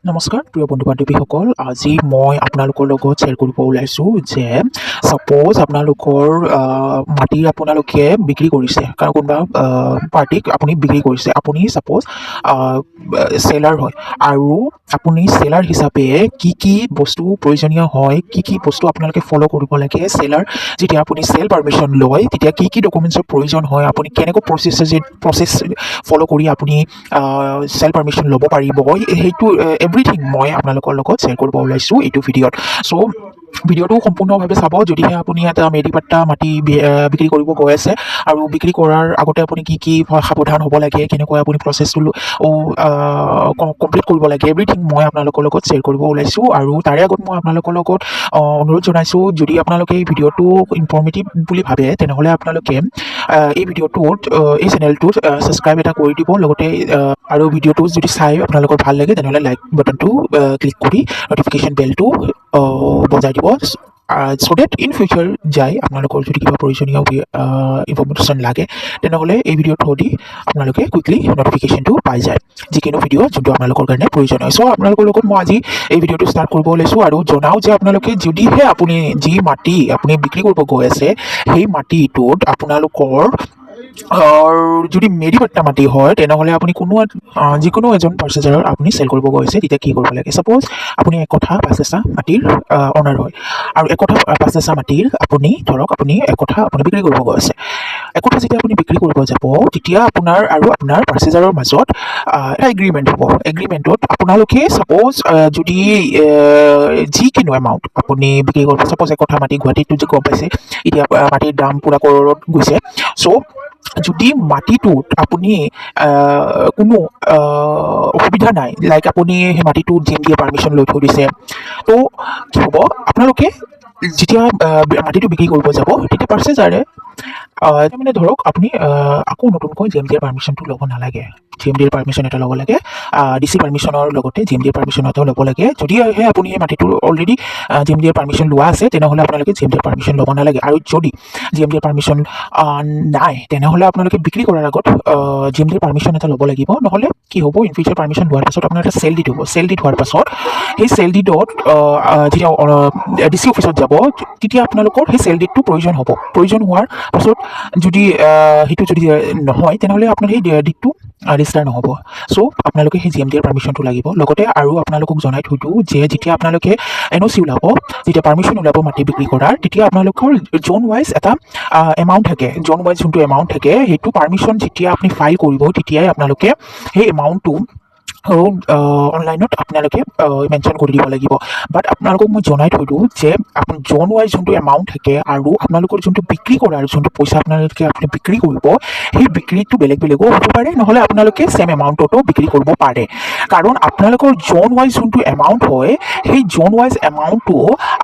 নমস্কাৰ প্ৰিয় বন্ধু বান্ধৱীসকল, আজি মই আপোনালোকৰ লগত শ্বেয়াৰ কৰিব ওলাইছোঁ যে ছাপ'জ আপোনালোকৰ মাটি আপোনালোকে বিক্ৰী কৰিছে, কাৰণ কোনোবা পাৰ্টিক আপুনি বিক্ৰী কৰিছে। আপুনি ছাপ'জ চেলাৰ হয় আৰু আপুনি চেলাৰ হিচাপে কি বস্তু প্ৰয়োজনীয় হয়, কি বস্তু আপোনালোকে ফ'ল' কৰিব লাগে। চেলাৰ যেতিয়া আপুনি চেল পাৰ্মিশ্যন লয় তেতিয়া কি ডকুমেণ্টছৰ প্ৰয়োজন হয়, আপুনি কেনেকৈ প্ৰচেছ ফ'ল' কৰি আপুনি চেল পাৰ্মিশ্যন ল'ব পাৰিব, সেইটো এভৰিথিং মই আপোনালোকৰ লগত শ্বেয়াৰ কৰিব ওলাইছোঁ এইটো ভিডিঅ'ত। চ' ভিডিঅ'টো সম্পূৰ্ণভাৱে চাব যদিহে আপুনি এটা মেৰিপাট্টা মাটি বিক্ৰী কৰিব গৈ আছে, আৰু বিক্ৰী কৰাৰ আগতে আপুনি কি সাৱধান হ'ব লাগে, কেনেকৈ আপুনি প্ৰচেছটো কমপ্লিট কৰিব লাগে, এভৰিথিং মই আপোনালোকৰ লগত শ্বেয়াৰ কৰিব ওলাইছোঁ। আৰু তাৰে আগত মই আপোনালোকৰ লগত অনুৰোধ জনাইছোঁ, যদি আপোনালোকে এই ভিডিঅ'টো ইনফৰ্মেটিভ বুলি ভাবে তেনেহ'লে আপোনালোকে এই ভিডিঅ'টোত এই চেনেলটোত ছাবস্ক্ৰাইব এটা কৰি দিব, লগতে আৰু ভিডিঅ'টো যদি চাই আপোনালোকৰ ভাল লাগে তেনেহ'লে লাইক বাটনটো ক্লিক কৰি নটিফিকেশ্যন বেলটো বজাই দিব, চ' ডেট ইন ফিউচাৰ যায় আপোনালোকৰ যদি কিবা প্ৰয়োজনীয় ইনফৰ্মেশ্যন লাগে তেনেহ'লে এই ভিডিঅ'ৰ থ্ৰুদি আপোনালোকে কুইকলি নটিফিকেশ্যনটো পাই যায়, যিকোনো ভিডিঅ' যোনটো আপোনালোকৰ কাৰণে প্ৰয়োজন হয়। চ' আপোনালোকৰ লগত মই আজি এই ভিডিঅ'টো ষ্টাৰ্ট কৰিব ওলাইছোঁ আৰু জনাওঁ যে আপোনালোকে যদিহে আপুনি যি মাটি আপুনি বিক্ৰী কৰিব গৈ আছে সেই মাটিটোত আপোনালোকৰ যদি মেৰিপাট্টা মাটি হয় তেনেহ'লে আপুনি যিকোনো এজন পাৰ্চেজাৰৰ আপুনি চেল কৰিব গৈছে, তেতিয়া কি কৰিব লাগে। ছাপ'জ আপুনি 1 কঠা 5 এচা মাটিৰ অনাৰ হয়, আৰু 1 কঠা 5 এচা মাটিৰ আপুনি 1 কঠা আপুনি বিক্ৰী কৰিব গৈ আছে। 1 কঠা যেতিয়া আপুনি বিক্ৰী কৰিব যাব তেতিয়া আপোনাৰ আৰু আপোনাৰ পাৰ্চেজাৰৰ মাজত এটা এগ্ৰিমেণ্ট হ'ব। এগ্ৰিমেণ্টত আপোনালোকে ছাপ'জ যদি যিকোনো এমাউণ্ট আপুনি বিক্ৰী কৰিব, ছাপ'জ 1 কঠা মাটি গুৱাহাটীতো যে গম পাইছে এতিয়া মাটিৰ দাম পূৰা কৰৰত গৈছে। চ' যদি মাটিটোত আপুনি কোনো অসুবিধা নাই, লাইক আপুনি সেই মাটিটোত GMD পাৰ্মিশ্যন লৈ থৈ দিছে, তো কি হ'ব, আপোনালোকে যেতিয়া মাটিটো বিক্ৰী কৰিব যাব তেতিয়া পাৰ্চেজাৰে মানে ধৰক আপুনি আকৌ নতুনকৈ GMD পাৰ্মিশ্যনটো ল'ব নালাগে। GMD পাৰ্মিশ্যন এটা ল'ব লাগে, DC পাৰ্মিশ্যনৰ লগতে GMD পাৰ্মিশ্যন এটাও ল'ব লাগে। যদিহে আপুনি সেই মাটিটোৰ অলৰেডি GMD পাৰ্মিশ্যন লোৱা আছে তেনেহ'লে আপোনালোকে GMD পাৰ্মিশ্যন ল'ব নালাগে, আৰু যদি GMD পাৰ্মিশ্যন নাই তেনেহ'লে আপোনালোকে বিক্ৰী কৰাৰ আগত GMD পাৰ্মিশ্যন এটা ল'ব লাগিব। নহ'লে কি হ'ব, ইন ফিউচাৰ পাৰ্মিশ্যন লোৱাৰ পাছত আপোনাৰ এটা চেল ডিড হ'ব। চেল ডিড হোৱাৰ পাছত সেই চেল ডিডত যেতিয়া DC অফিচত যাব তেতিয়া আপোনালোকৰ সেই চেল ডিডটো প্ৰয়োজন হ'ব। প্ৰয়োজন হোৱাৰ পাছত যদি সেইটো যদি নহয় তেনেহ'লে আপোনাৰ সেই ডিডটো ৰেজিষ্টাৰ নহ'ব। চ' আপোনালোকে সেই GMD পাৰ্মিশ্যনটো লাগিব। লগতে আৰু আপোনালোকক জনাই থৈ দিওঁ যে যেতিয়া আপোনালোকে NOC ওলাব, যেতিয়া পাৰ্মিশ্যন ওলাব মাটি বিক্ৰী কৰাৰ, তেতিয়া আপোনালোকৰ জোন ৱাইজ এটা এমাউণ্ট থাকে। জোন ৱাইজ যোনটো এমাউণ্ট থাকে সেইটো পাৰ্মিশ্যন যেতিয়া আপুনি ফাইল কৰিব তেতিয়াই আপোনালোকে সেই এমাউণ্টটো অনলাইনত আপোনালোকে মেনশ্যন কৰি দিব লাগিব। বাট আপোনালোকক মই জনাই থৈ দিওঁ যে আপুনি জোন ৱাইজ যোনটো এমাউণ্ট থাকে আৰু আপোনালোকৰ যোনটো বিক্ৰী কৰাৰ যোনটো পইচা আপুনি বিক্ৰী কৰিব, সেই বিক্ৰীটো বেলেগো হ'ব পাৰে, নহ'লে আপোনালোকে ছেম এমাউণ্টতো বিক্ৰী কৰিব পাৰে। কাৰণ আপোনালোকৰ জোন ৱাইজ যোনটো এমাউণ্ট হয় সেই জোন ৱাইজ এমাউণ্টটো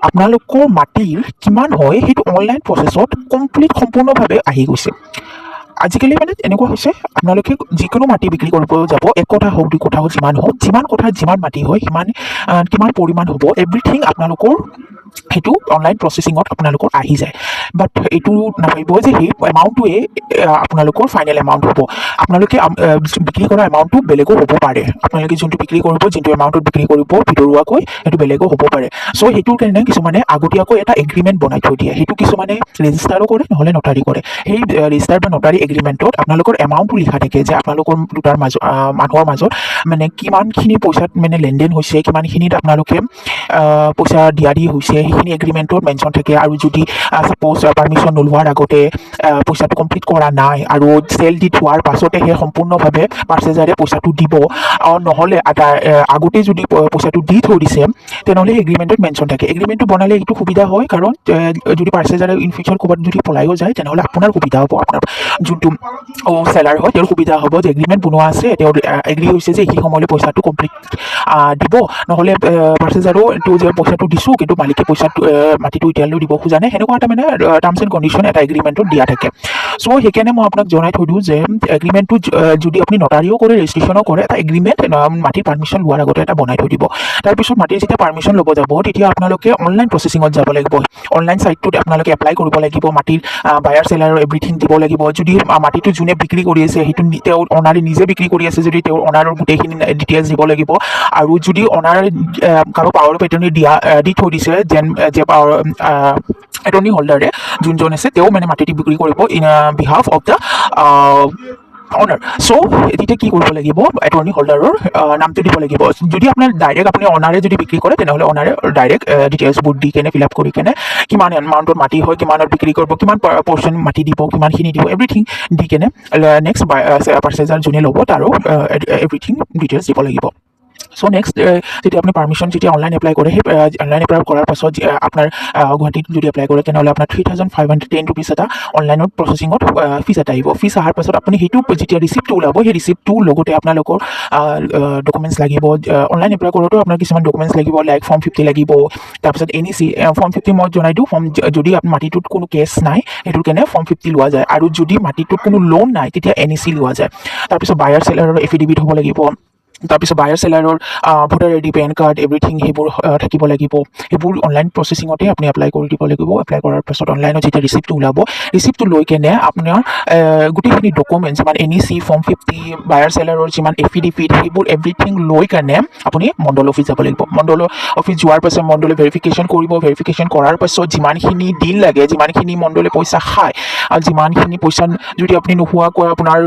আপোনালোকৰ মাটিৰ কিমান হয় সেইটো অনলাইন প্ৰচেছত সম্পূৰ্ণভাৱে আহি গৈছে। আজিকালি মানে এনেকুৱা হৈছে, আপোনালোকে যিকোনো মাটি বিক্ৰী কৰিব যাব, 1 কঠা হওক 2 কঠা হওক, যিমান কঠাত যিমান মাটি হয় কিমান পৰিমাণ হ'ব, এভৰিথিং আপোনালোকৰ সেইটো অনলাইন প্ৰচেছিঙত আপোনালোকৰ আহি যায়। বাট এইটো নাভাবিব যে সেই এমাউণ্টটোৱে আপোনালোকৰ ফাইনেল এমাউণ্ট হ'ব। আপোনালোকে বিক্ৰী কৰা এমাউণ্টটো বেলেগো হ'ব পাৰে। আপোনালোকে যোনটো বিক্ৰী কৰিব, যোনটো এমাউণ্টত বিক্ৰী কৰিব ভিতৰুৱাকৈ, সেইটো বেলেগো হ'ব পাৰে। চ' সেইটোৰ কাৰণে কিছুমানে আগতীয়াকৈ এটা এগ্ৰিমেণ্ট বনাই থৈ দিয়ে। সেইটো কিছুমানে ৰেজিষ্টাৰো কৰে, নহ'লে নটাৰী কৰে। সেই ৰেজিষ্টাৰ বা নটাৰী এগ্ৰিমেণ্টত আপোনালোকৰ এমাউণ্টটো লিখা থাকে যে আপোনালোকৰ দুটাৰ মানুহৰ মাজত মানে কিমানখিনি পইচাত মানে লেনদেন হৈছে, কিমানখিনিত আপোনালোকে পইচা দিয়া হৈছে, সেইখিনি এগ্ৰিমেণ্টত মেনশ্যন থাকে। আৰু যদি ছাপ'জ পাৰ্মিশ্যন নোলোৱাৰ আগতে পইচাটো কমপ্লিট কৰা নাই আৰু চেল ডিড হোৱাৰ পাছতেহে সম্পূৰ্ণভাৱে পাৰ্চেজাৰে পইচাটো দিব, নহ'লে আগতে যদি পইচাটো দি থৈ দিছে তেনেহ'লে এগ্ৰিমেণ্টত মেনশ্যন থাকে। এগ্ৰিমেণ্টটো বনালে এইটো সুবিধা হয়, কাৰণ যদি পাৰ্চেজাৰে ইন ফিউচাৰ ক'ৰবাত যদি পলাইও যায় তেনেহ'লে আপোনাৰ সুবিধা হ'ব, আপোনাৰ যোনটো চেলাৰ হয় তেওঁৰ সুবিধা হ'ব যে এগ্ৰিমেণ্ট বনোৱা আছে, তেওঁ এগ্ৰি হৈছে যে এইখিনি সময়লৈ পইচাটো কমপ্লিট দিব, নহ'লে পাৰ্চেজাৰো এইটো যে পইচাটো দিছোঁ কিন্তু মালিকে পইচাটো মাটিটো এতিয়ালৈ দিব খোজা নাই সেনেকুৱা এটা মানে টাৰ্মছ এণ্ড কণ্ডিশ্যন এটা এগ্ৰিমেণ্টত দিয়া থাকে চ' সেইকাৰণে মই আপোনাক জনাই থৈ দিওঁ যে এগ্ৰিমেণ্টটো যদি আপুনি নটাৰীও কৰে ৰেজিষ্ট্ৰেশ্যনো কৰে এটা এগ্ৰিমেণ্ট মাটিৰ পাৰ্মিশ্যন লোৱাৰ আগতে এটা বনাই থৈ দিব তাৰপিছত মাটিৰ যেতিয়া পাৰ্মিশ্যন ল'ব যাব তেতিয়া আপোনালোকে অনলাইন প্ৰচেছিঙত যাব লাগিব অনলাইন ছাইটটোত আপোনালোকে এপ্লাই কৰিব লাগিব মাটিৰ বায়াৰ চেলাৰৰ এভৰিথিং দিব লাগিব যদি মাটিটো যোনে বিক্ৰী কৰি আছে সেইটো তেওঁৰ অনাৰে নিজে বিক্ৰী কৰি আছে যদি তেওঁৰ অনাৰৰ গোটেইখিনি ডিটেইলছ দিব লাগিব আৰু যদি অনাৰ কাৰো পাৱাৰ অফ এটৰ্নি দি থৈ দিছে যেন যে পাৱাৰ এটৰ্নি হোল্ডাৰে যোনজন আছে তেওঁ মানে মাটিটো বিক্ৰী কৰিব ইন বিহাফ অফ দ্য অনাৰ চ' তেতিয়া কি কৰিব লাগিব এটৰ্নি হোল্ডাৰৰ নামটো দিব লাগিব যদি আপোনাৰ ডাইৰেক্ট আপুনি অনাৰে যদি বিক্ৰী কৰে তেনেহ'লে অনাৰে ডাইৰেক্ট ডিটেইলছবোৰ দি কেনে ফিল আপ কৰি কেনে কিমান এমাউণ্টত মাটি হয় কিমানত বিক্ৰী কৰিব কিমান পৰ্চন মাটি দিব কিমানখিনি দিব এভৰিথিং দি কেনে নেক্সট পাৰ্চেজাৰ যোনে ল'ব তাৰো এভৰিথিং ডিটেইলছ দিব লাগিব চ' নেক্সট যেতিয়া আপুনি পাৰ্মিশ্যন যেতিয়া অনলাইন এপ্লাই কৰে সেই অনলাইন এপ্লাই কৰাৰ পাছত আপোনাৰ গুৱাহাটীত যদি এপ্লাই কৰে তেনেহ'লে আপোনাৰ 3,510 ৰুপিজ এটা অনলাইনত প্ৰচেছিঙত ফিজ এটা আহিব ফিজ অহাৰ পাছত আপুনি সেইটো যেতিয়া ৰিচিপ্টটো ওলাব সেই ৰিচিপ্টটো লগতে আপোনালোকৰ ডকুমেণ্টছ লাগিব অনলাইন এপ্লাই কৰোঁতেও আপোনাৰ কিছুমান ডকুমেণ্টছ লাগিব লাইক ফৰ্ম 50 লাগিব তাৰপিছত NEC ফৰ্ম 50 মই জনাই দিওঁ যদি মাটিটোত কোনো কেছ নাই সেইটোৰ কাৰণে ফৰ্ম 50 লোৱা যায় আৰু যদি মাটিটোত কোনো লোন নাই তেতিয়া NEC লোৱা যায় তাৰপিছত বায়াৰ চেলাৰৰ এফিডেভিট হ'ব লাগিব তাৰপিছত বায়াৰ চেলাৰৰ voter ID pan card everything সেইবোৰ থাকিব লাগিব সেইবোৰ অনলাইন প্ৰচেছিঙতে আপুনি এপ্লাই কৰি দিব লাগিব এপ্লাই কৰাৰ পাছত অনলাইনত যেতিয়া ৰিচিপ্টটো ওলাব ৰিচিপ্টটো লৈ কেনে আপোনাৰ গোটেইখিনি ডকুমেণ্টছ মানে NEC ফৰ্ম 50 বায়াৰ চেলাৰৰ যিমান এফিডেভিট সেইবোৰ এভৰিথিং লৈ কেনে আপুনি মণ্ডল অফিচ যাব লাগিব মণ্ডল অফিচ যোৱাৰ পাছত মণ্ডলে ভেৰিফিকেশ্যন কৰিব ভেৰিফিকেশ্যন কৰাৰ পাছত যিমানখিনি দিন লাগে যিমানখিনি মণ্ডলে পইচা খায় আৰু যিমানখিনি পইচা যদি আপুনি নোহোৱাকৈ আপোনাৰ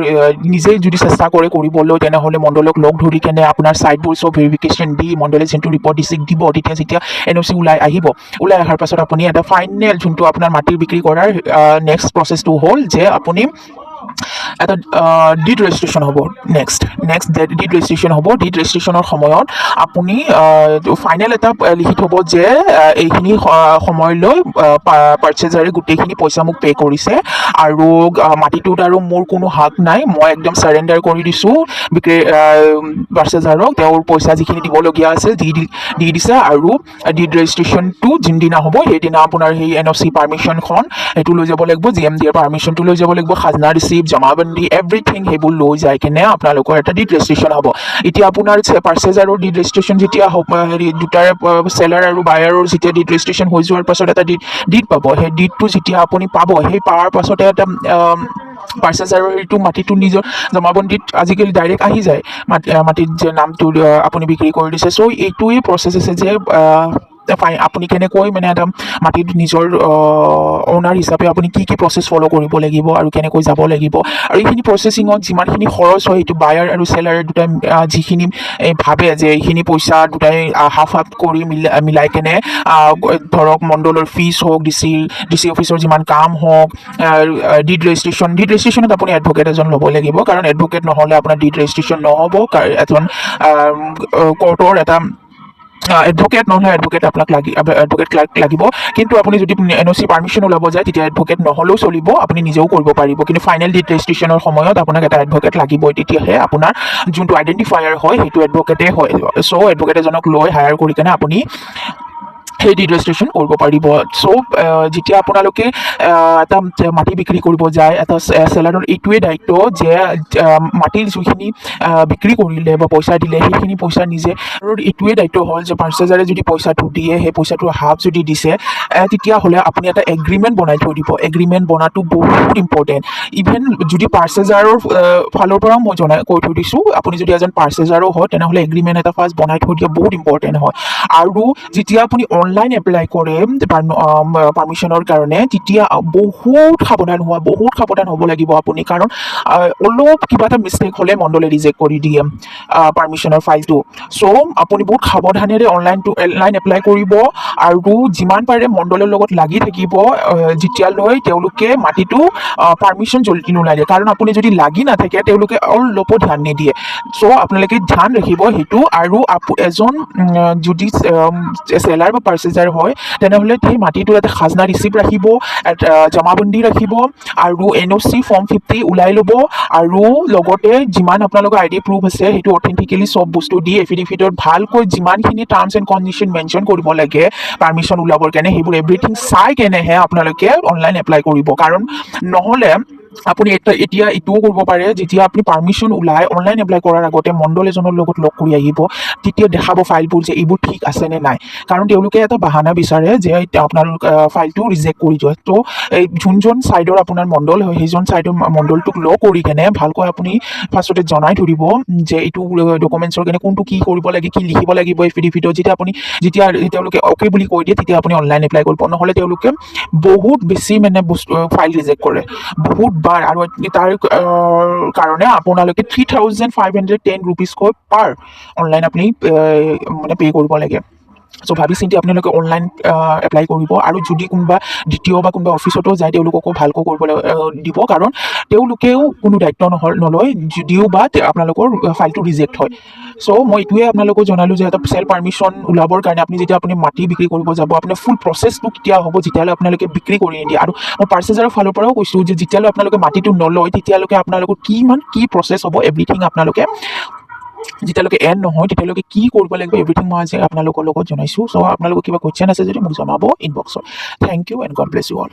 নিজেই যদি চেষ্টা কৰে কৰিবলৈ তেনেহ'লে মণ্ডলক লগ ধৰি কেনে আপোনাৰ চাইটবোৰ চব ভেৰিফিকেশ্যন দি মণ্ডলে যোনটো ৰিপৰ্ট দিব তেতিয়া যেতিয়া NOC ওলাই অহাৰ পাছত আপুনি এটা ফাইনেল যোনটো আপোনাৰ মাটিৰ বিক্ৰী কৰাৰ নেক্সট প্ৰচেছটো হ'ল যে আপুনি এটা ডিড ৰেজিষ্ট্ৰেশ্যন হ'ব নেক্সট ডিড ৰেজিষ্ট্ৰেশ্যন হ'ব ডিড ৰেজিষ্ট্ৰেশ্যনৰ সময়ত আপুনি ফাইনেল এটা লিখি থ'ব যে এইখিনি সময়লৈ পাৰ্চেজাৰে গোটেইখিনি পইচা মোক পে' কৰিছে আৰু মাটিটোত আৰু মোৰ কোনো হাক নাই মই একদম চাৰেণ্ডাৰ কৰি দিছোঁ বিক্ৰী পাৰ্চেজাৰক তেওঁৰ পইচা যিখিনি দিবলগীয়া আছে দি দিছে আৰু ডিড ৰেজিষ্ট্ৰেশ্যনটো যোনদিনা হ'ব সেইদিনা আপোনাৰ সেই NOC পাৰ্মিশ্যনখন সেইটো লৈ যাব লাগিব GMDৰ পাৰ্মিশ্যনটো লৈ যাব লাগিব খাজনা ৰিচিপ্ট জমাবন্দী এভৰিথিং সেইবোৰ লৈ যাই কেনে আপোনালোকৰ এটা ডিড ৰেজিষ্ট্ৰেশ্যন হ'ব এতিয়া আপোনাৰ পাৰ্চেজাৰৰ ডিড ৰেজিষ্ট্ৰেশ্যন যেতিয়া হেৰি দুটাৰে চেলাৰ আৰু বায়াৰৰ যেতিয়া ডিড ৰেজিষ্ট্ৰেশ্যন হৈ যোৱাৰ পাছত এটা ডিড পাব সেই ডিডটো যেতিয়া আপুনি পাব সেই পোৱাৰ পাছতে এটা পাৰ্চেজাৰৰ সেইটো মাটিটো নিজৰ জমাবন্দীত আজিকালি ডাইৰেক্ট আহি যায় মাটিত যে নামটো আপুনি বিক্ৰী কৰি দিছে চ' এইটোৱেই প্ৰচেছ আছে যে আপুনি কেনেকৈ মানে এটা মাটিত নিজৰ অনাৰ হিচাপে আপুনি কি প্ৰচেছ ফ'ল' কৰিব লাগিব আৰু কেনেকৈ যাব লাগিব আৰু এইখিনি প্ৰচেছিঙত যিমানখিনি খৰচ হয় সেইটো বায়াৰ আৰু চেলাৰ দুটাই যিখিনি ভাবে যে এইখিনি পইচা দুটাই হাফ কৰি মিলাই কেনে ধৰক মণ্ডলৰ ফিজ হওক DC অফিচৰ যিমান কাম হওক ডিড ৰেজিষ্ট্ৰেশ্যনত আপুনি এডভকেট এজন ল'ব লাগিব কাৰণ এডভকেট নহ'লে আপোনাৰ ডিড ৰেজিষ্ট্ৰেশ্যন নহ'ব এজন কোৰ্টৰ এটা এডভকেট নহ'লে এডভকেট আপোনাক এডভকেট ক্লাৰ্ক লাগিব কিন্তু আপুনি যদি NOC পাৰ্মিশ্যন ওলাব যায় তেতিয়া এডভকেট নহ'লেও চলিব আপুনি নিজেও কৰিব পাৰিব কিন্তু ফাইনেল ডিড ৰেজিষ্ট্ৰেশ্যনৰ সময়ত আপোনাক এটা এডভকেট লাগিবই তেতিয়াহে আপোনাৰ যোনটো আইডেণ্টিফায়াৰ হয় সেইটো এডভকেটেই হয় চ' এডভকেট এজনক লৈ হায়াৰ কৰি কেনে আপুনি সেই ডিড ৰেজিষ্ট্ৰেশ্যন কৰিব পাৰিব চ' যেতিয়া আপোনালোকে এটা মাটি বিক্ৰী কৰিব যায় এটা চেলাৰৰ এইটোৱে দায়িত্ব যে মাটিৰ যিখিনি বিক্ৰী কৰিলে বা পইচা দিলে সেইখিনি পইচা নিজে আৰু এইটোৱে দায়িত্ব হ'ল যে পাৰ্চেজাৰে যদি পইচাটো দিয়ে সেই পইচাটো হাফ যদি দিছে তেতিয়াহ'লে আপুনি এটা এগ্ৰিমেণ্ট বনাই থৈ দিব এগ্ৰিমেণ্ট বনাটো বহুত ইম্পৰ্টেণ্ট ইভেন যদি পাৰ্চেজাৰৰ ফালৰ পৰাও মই কৈ থৈ দিছোঁ আপুনি যদি এজন পাৰ্চেজাৰো হয় তেনেহ'লে এগ্ৰিমেণ্ট এটা ফাৰ্ষ্ট বনাই থৈ দিয়া বহুত ইম্পৰ্টেণ্ট হয় আৰু যেতিয়া আপুনি অনলাইন এপ্লাই কৰে পাৰ্মিশ্যনৰ কাৰণে তেতিয়া বহুত সাৱধান হ'ব লাগিব আপুনি কাৰণ অলপ কিবা এটা মিষ্টেক হ'লে মণ্ডলে ৰিজেক্ট কৰি দিয়ে পাৰ্মিশ্যনৰ ফাইলটো চ' আপুনি বহুত সাৱধানেৰে অনলাইন এপ্লাই কৰিব আৰু যিমান পাৰে মণ্ডলৰ লগত লাগি থাকিব যেতিয়ালৈ তেওঁলোকে মাটিটো পাৰ্মিশ্যন জল্দি নোলাই দিয়ে কাৰণ আপুনি যদি লাগি নাথাকে তেওঁলোকে অলপো ধ্যান নিদিয়ে চ' আপোনালোকে ধ্যান ৰাখিব সেইটো আৰু এজন যদি চেলাৰ বা প্ৰচেজাৰ হয় তেনেহ'লে সেই মাটিটোৰ এটা খাজনা ৰিচিপ্ট ৰাখিব, জমাবন্দী ৰাখিব আৰু NOC ফৰ্ম 50 ওলাই ল'ব আৰু লগতে যিমান আপোনালোকৰ ID প্ৰুফ আছে সেইটো অথেণ্টিকেলি চব বস্তু দি এফিডেভিটত ভালকৈ যিমানখিনি টাৰ্মছ এণ্ড কণ্ডিশ্যন মেনশ্যন কৰিব লাগে পাৰ্মিশ্যন ওলাবৰ কাৰণে সেইবোৰ এভৰিথিং চাই কেনেহে আপোনালোকে অনলাইন এপ্লাই কৰিব। কাৰণ নহ'লে আপুনি এতিয়া এইটোও কৰিব পাৰে, যেতিয়া আপুনি পাৰ্মিশ্যন ওলাই অনলাইন এপ্লাই কৰাৰ আগতে মণ্ডল এজনৰ লগত লগ কৰি আহিব, তেতিয়া দেখাব ফাইলবোৰ যে এইবোৰ ঠিক আছে নে নাই। কাৰণ তেওঁলোকে এটা বাহানা বিচাৰে যে আপোনালোক ফাইলটো ৰিজেক্ট কৰি দিয়ে। তো এই যোনজন ছাইডৰ আপোনাৰ মণ্ডল হয় সেইজন ছাইডৰ মণ্ডলটোক লগ কৰি কেনে ভালকৈ আপুনি ফাৰ্ষ্টতে জনাই থৈ দিব যে এইটো ডকুমেণ্টছৰ কাৰণে কোনটো কি কৰিব লাগে, কি লিখিব লাগিব এফিডেভিটত। যেতিয়া তেওঁলোকে অ'কে বুলি কৈ দিয়ে তেতিয়া আপুনি অনলাইন এপ্লাই কৰিব। নহ'লে তেওঁলোকে বহুত বেছি মানে ফাইল ৰিজেক্ট কৰে বহুতবাৰ, আৰু তাৰ কাৰণে আপোনালোকে 3,510 ৰুপিজকৈ পাৰ অনলাইন আপুনি মানে পে' কৰিব লাগে। চ' ভাবি চিন্তি আপোনালোকে অনলাইন এপ্লাই কৰিব। আৰু যদি কোনোবা দ্বিতীয় বা কোনোবা অফিচতো যায় তেওঁলোককো ভালকৈ কৰিবলৈ দিব, কাৰণ তেওঁলোকেও কোনো দায়িত্ব নলয় যদিও বা আপোনালোকৰ ফাইলটো ৰিজেক্ট হয়। চ' মই এইটোৱে আপোনালোকক জনালোঁ যে এটা চেল পাৰ্মিশ্যন ওলাবৰ কাৰণে আপুনি মাটি বিক্ৰী কৰিব যাব, আপোনাৰ ফুল প্ৰচেছটো কেতিয়া হ'ব যেতিয়ালৈ আপোনালোকে বিক্ৰী কৰি নিদিয়ে। আৰু মই পাৰ্চেজাৰৰ ফালৰ পৰাও কৈছোঁ যে যেতিয়ালৈ আপোনালোকে মাটিটো নলয় তেতিয়ালৈকে আপোনালোকৰ কি প্ৰচেছ হ'ব এভৰিথিং আপোনালোকে যেতিয়ালৈকে এণ্ড নহয় তেতিয়ালৈকে কি কৰিব লাগিব এভৰিথিং মই আজি আপোনালোকৰ লগত জনাইছোঁ। চ' আপোনালোকৰ কিবা কুৱেশ্যন আছে যদি মোক জনাব ইনবক্সত। Thank you and God bless you all.